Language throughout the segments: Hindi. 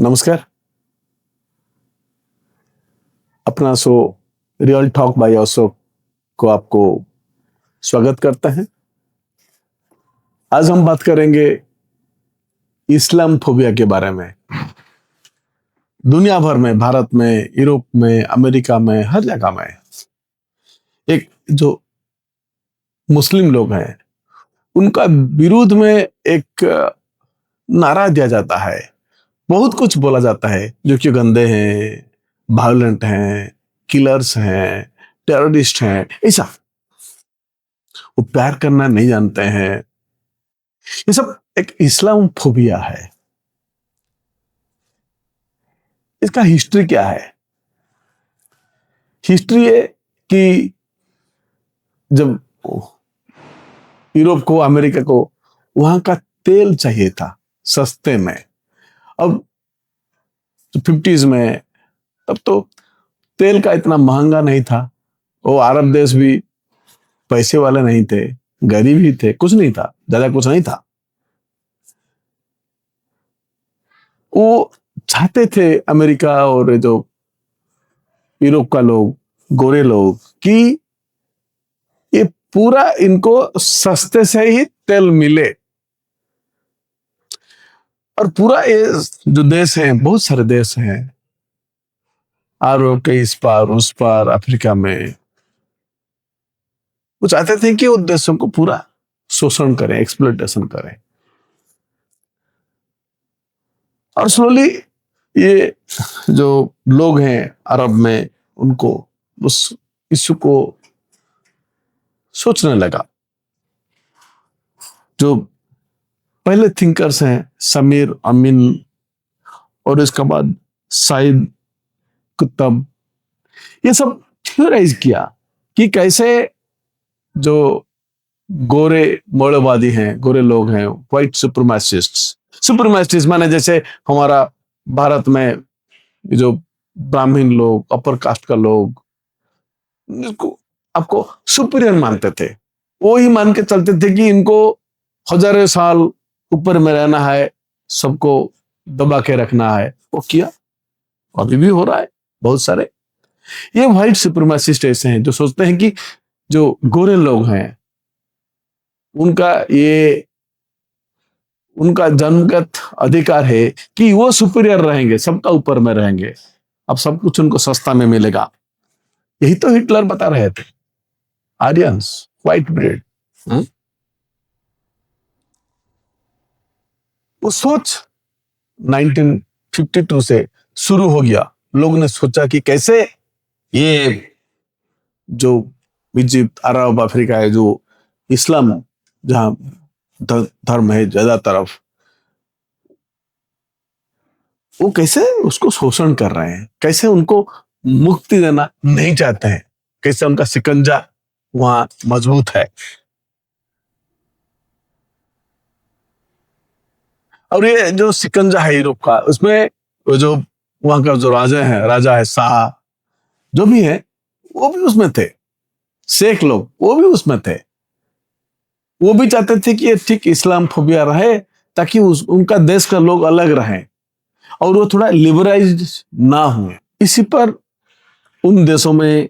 नमस्कार। अपना show real talk bye Ashok को आपको स्वागत करते हैं। आज हम बात करेंगे इस्लाम फोबिया के बारे में। दुनिया भर में, भारत में, यूरोप में, अमेरिका में, हर जगह में एक जो मुस्लिम लोग हैं उनका विरोध में एक नारा दिया जाता है। बहुत कुछ बोला जाता है जो कि गंदे हैं, वायलेंट हैं, किलर्स हैं, टेररिस्ट हैं, ऐसा। वो प्यार करना नहीं जानते हैं। ये सब एक इस्लाम फोबिया है। इसका हिस्ट्री क्या है? हिस्ट्री है कि जब यूरोप को, अमेरिका को वहां का तेल चाहिए था सस्ते में। अब 50s में, तब तो तेल का इतना महंगा नहीं था। वो अरब देश भी पैसे वाले नहीं थे, गरीब ही थे, कुछ नहीं था, ज्यादा कुछ नहीं था। वो चाहते थे अमेरिका और जो यूरोप का लोग, गोरे लोग, कि ये पूरा इनको सस्ते से ही तेल मिले। और पूरा ये जो देश है, बहुत सारे देश हैं, यूरोप के इस पार उस पार, अफ्रीका में, वो चाहते थे कि उन देशों को पूरा शोषण करें, एक्सप्लॉइटेशन करें। और स्लोली ये जो लोग हैं अरब में, उनको उस इश्यू को सोचने लगा। जो पहले थिंकर्स हैं, समीर अमीन और इसके बाद साइद कुतुब, ये सब थ्योराइज किया कि कैसे जो गोरे मौलवादी हैं, गोरे लोग हैं, व्हाइट सुपरमैसिस्ट माने जैसे हमारा भारत में जो ब्राह्मण लोग, अपर कास्ट का लोग, जिसको आपको सुपीरियर मानते थे, वो ही मान के चलते थे कि इनको हजारों साल ऊपर में रहना है, सबको दबा के रखना है। वो किया, अभी भी हो रहा है बहुत सारे। ये व्हाइट सुपरमैसिस्ट ऐसे हैं जो सोचते हैं कि जो गोरे लोग हैं उनका जन्मगत अधिकार है कि वो सुपीरियर रहेंगे, सबका ऊपर में रहेंगे, अब सब कुछ उनको सस्ता में मिलेगा। यही तो हिटलर बता रहे थे, आर्यंस, व्हाइट ब्रेड। वो सोच 1952 से शुरू हो गया। लोगों ने सोचा कि कैसे ये जो इजिप्ट, अरब, अफ्रीका है, जो इस्लाम जहां धर्म है ज्यादा तरफ, वो कैसे उसको शोषण कर रहे हैं, कैसे उनको मुक्ति देना नहीं चाहते हैं, कैसे उनका शिकंजा वहां मजबूत है। और ये जो शिकंजा है यूरोप का, उसमें वो जो वहां का जो राजा है, शाह जो भी है, वो भी उसमें थे। शेख लोग वो भी उसमें थे। वो भी चाहते थे कि ये ठीक इस्लाम फोबिया रहे, ताकि उनका देश का लोग अलग रहें और वो थोड़ा लिबरलाइज ना हुए। इसी पर उन देशों में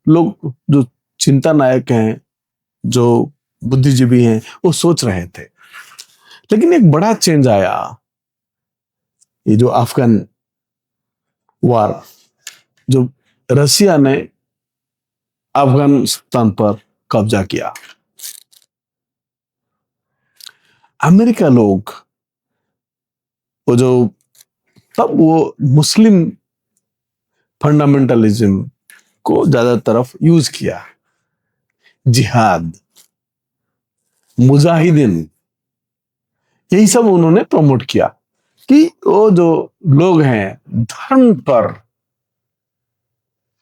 लोग जो चिंता नायक हैं, जो बुद्धिजीवी हैं, वो सोच रहे थे। लेकिन एक बड़ा चेंज आया, ये जो अफगान वार, जो रसिया ने अफगानिस्तान पर कब्जा किया। अमेरिका लोग वो जो तब वो मुस्लिम फंडामेंटलिज्म को ज्यादा तरफ यूज किया। जिहाद, मुजाहिदीन, यही सब उन्होंने प्रमोट किया कि वो जो लोग हैं धर्म पर,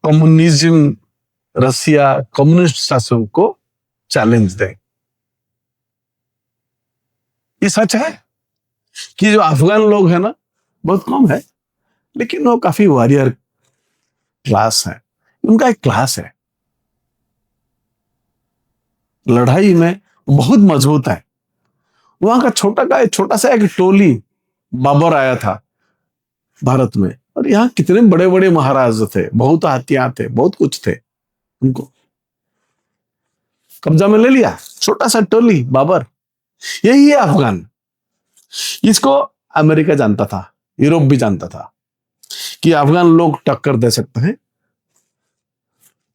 कम्युनिज्म, रसिया कम्युनिस्ट शासन को चैलेंज दें। ये सच है कि जो अफगान लोग हैं ना, बहुत कम है, लेकिन वो काफी वॉरियर क्लास है। उनका एक क्लास है, लड़ाई में बहुत मजबूत है। वहां का छोटा सा एक टोली बाबर आया था, भारत में। और यहाँ कितने बड़े बड़े महाराज थे, बहुत हाथियां थे, बहुत कुछ थे, उनको कब्जा में ले लिया। छोटा सा टोली बाबर, यही है अफगान। इसको अमेरिका जानता था, यूरोप भी जानता था कि अफगान लोग टक्कर दे सकते हैं,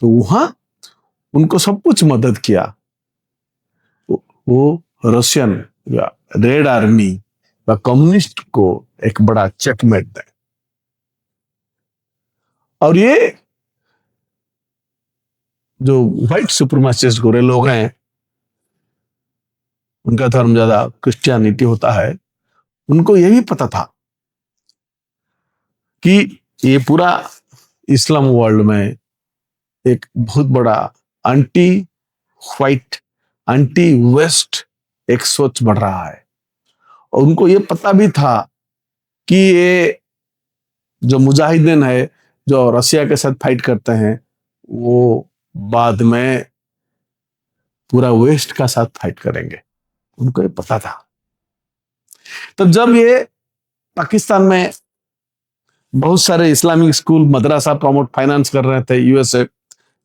तो वहां उनको सब कुछ मदद किया। वो रशियन या रेड आर्मी व कम्युनिस्ट को एक बड़ा चेकमेट दे। और ये जो व्हाइट सुपरमासिस्ट गोरे लोग हैं, उनका धर्म ज्यादा क्रिश्चियनिटी होता है, उनको यह भी पता था कि ये पूरा इस्लाम वर्ल्ड में एक बहुत बड़ा एंटी व्हाइट, एंटी वेस्ट एक सोच बढ़ रहा है। और उनको ये पता भी था कि ये जो मुजाहिदीन है, जो रसिया के साथ फाइट करते हैं, वो बाद में पूरा वेस्ट का साथ फाइट करेंगे, उनको ये पता था। तो जब ये पाकिस्तान में बहुत सारे इस्लामिक स्कूल मदरसा प्रमोट फाइनेंस कर रहे थे यूएसए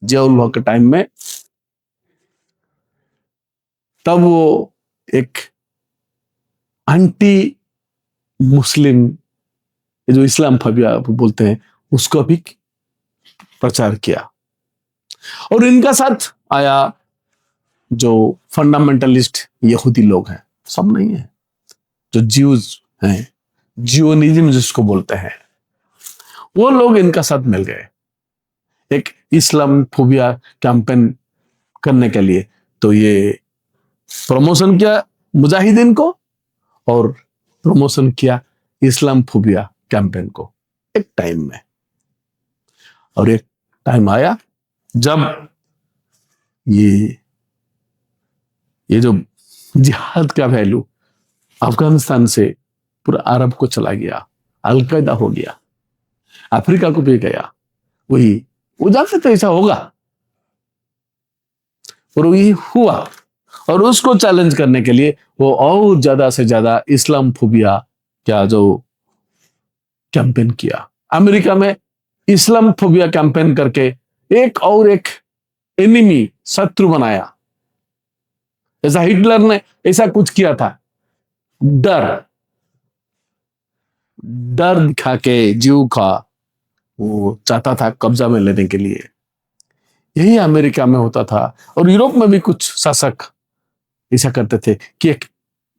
जियाउल हक के टाइम में, तब वो एक एंटी मुस्लिम, जो इस्लाम फबिया बोलते हैं, उसको भी प्रचार किया। और इनका साथ आया जो फंडामेंटलिस्ट यहूदी लोग हैं, सब नहीं है, जो ज्यूज हैं, जियोनिज्म जिसको बोलते हैं, वो लोग इनका साथ मिल गए एक इस्लाम फोबिया कैंपेन करने के लिए। तो ये प्रमोशन किया मुजाहिदीन को और प्रमोशन किया इस्लाम फोबिया कैंपेन को एक टाइम में। और एक टाइम आया जब ये जो जिहाद का वैल्यू अफगानिस्तान से पूरा अरब को चला गया, अलकायदा हो गया, अफ्रीका को भी गया, वही वो जानते थे ऐसा होगा, और वही हुआ। और उसको चैलेंज करने के लिए वो और ज्यादा से ज्यादा इस्लाम फोबिया क्या जो कैंपेन किया। अमेरिका में इस्लाम फोबिया कैंपेन करके एक और एक एनिमी, शत्रु बनाया। जैसा हिटलर ने ऐसा कुछ किया था, डर डर दिखा के जीव का वो चाहता था कब्जा में लेने के लिए। यही अमेरिका में होता था। और यूरोप में भी कुछ शासक ऐसा करते थे कि एक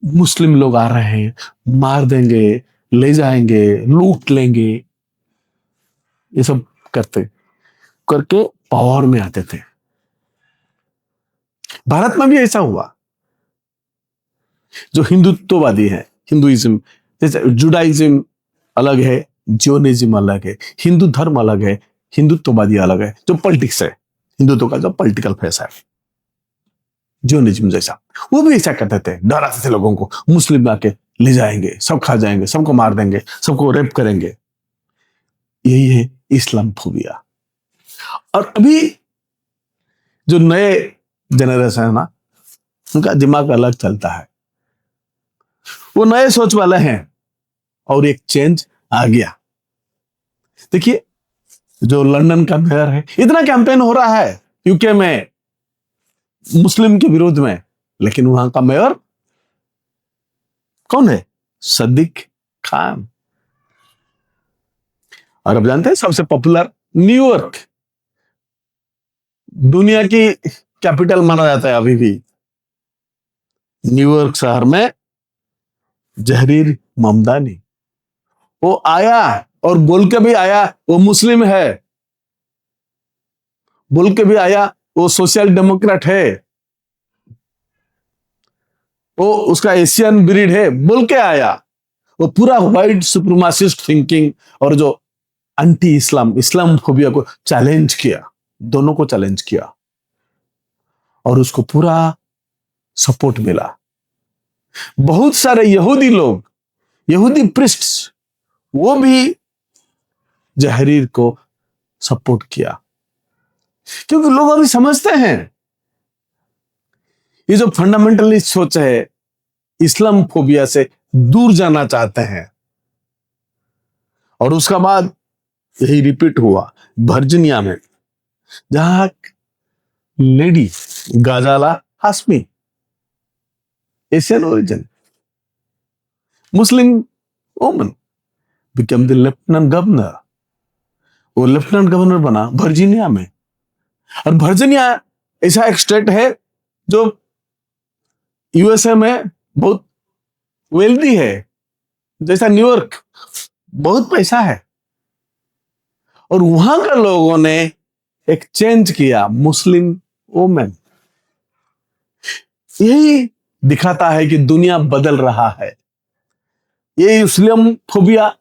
मुस्लिम लोग आ रहे हैं, मार देंगे, ले जाएंगे, लूट लेंगे, ये सब करते करके पावर में आते थे। भारत में भी ऐसा हुआ। जो हिंदुत्ववादी है, हिंदुइज्म, जैसे जुडाइज्म अलग है, जियोनिज्म अलग है, हिंदू धर्म अलग है, हिंदुत्ववादी अलग है। जो पॉलिटिक्स है, हिंदुत्व का जो पॉलिटिकल फेस है, जियोनिज्म जैसा, वो भी ऐसा करते थे, डराते थे लोगों को, मुस्लिम आके ले जाएंगे, सब खा जाएंगे, सबको मार देंगे, सबको रेप करेंगे। यही है इस्लाम फोबिया। और अभी जो नए जनरेशन है ना, उनका दिमाग अलग चलता है, वो नए सोच वाले हैं, और एक चेंज आ गया। देखिए, जो लंदन का मेयर है, इतना कैंपेन हो रहा है यूके में मुस्लिम के विरोध में, लेकिन वहां का मेयर कौन है? सदिक खान। और अब जानते हैं सबसे पॉपुलर न्यूयॉर्क, दुनिया की कैपिटल माना जाता है अभी भी। न्यूयॉर्क शहर में जहरीर ममदानी, वो आया और बोल के भी आया वो मुस्लिम है, बोल के भी आया वो सोशल डेमोक्रेट है, वो उसका एशियन ब्रीड है, बोल के आया। वो पूरा व्हाइट सुप्रीमासिस्ट थिंकिंग और जो एंटी इस्लाम, इस्लाम फोबिया को चैलेंज किया, दोनों को चैलेंज किया, और उसको पूरा सपोर्ट मिला। बहुत सारे यहूदी लोग, यहूदी प्रिस्ट्स, वो भी जहरीर को सपोर्ट किया, क्योंकि लोग अभी समझते हैं ये जो फंडामेंटलिस्ट सोच है, इस्लाम फोबिया से दूर जाना चाहते हैं, और उसका बाद यही रिपीट हुआ वर्जीनिया में, जहां lady Ghazala Hashmi, Asian origin, Muslim woman, become the lieutenant governor. वो लेफ्टिनेंट गवर्नर बना वर्जीनिया में। और वर्जीनिया ऐसा एक स्टेट है जो यूएसए में बहुत वेल्दी है, जैसा न्यूयॉर्क, बहुत पैसा है। और वहां के लोगों ने एक चेंज किया, मुस्लिम वुमेन। यही दिखाता है कि दुनिया बदल रहा है, ये इस्लाम फोबिया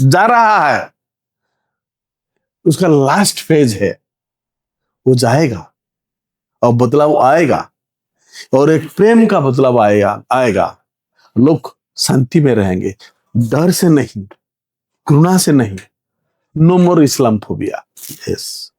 जा रहा है, उसका लास्ट फेज है, वो जाएगा और बदलाव आएगा, और एक प्रेम का बदलाव आएगा। लोग शांति में रहेंगे, डर से नहीं, घृणा से नहीं। नो मोर इस्लाम फोबिया। यस।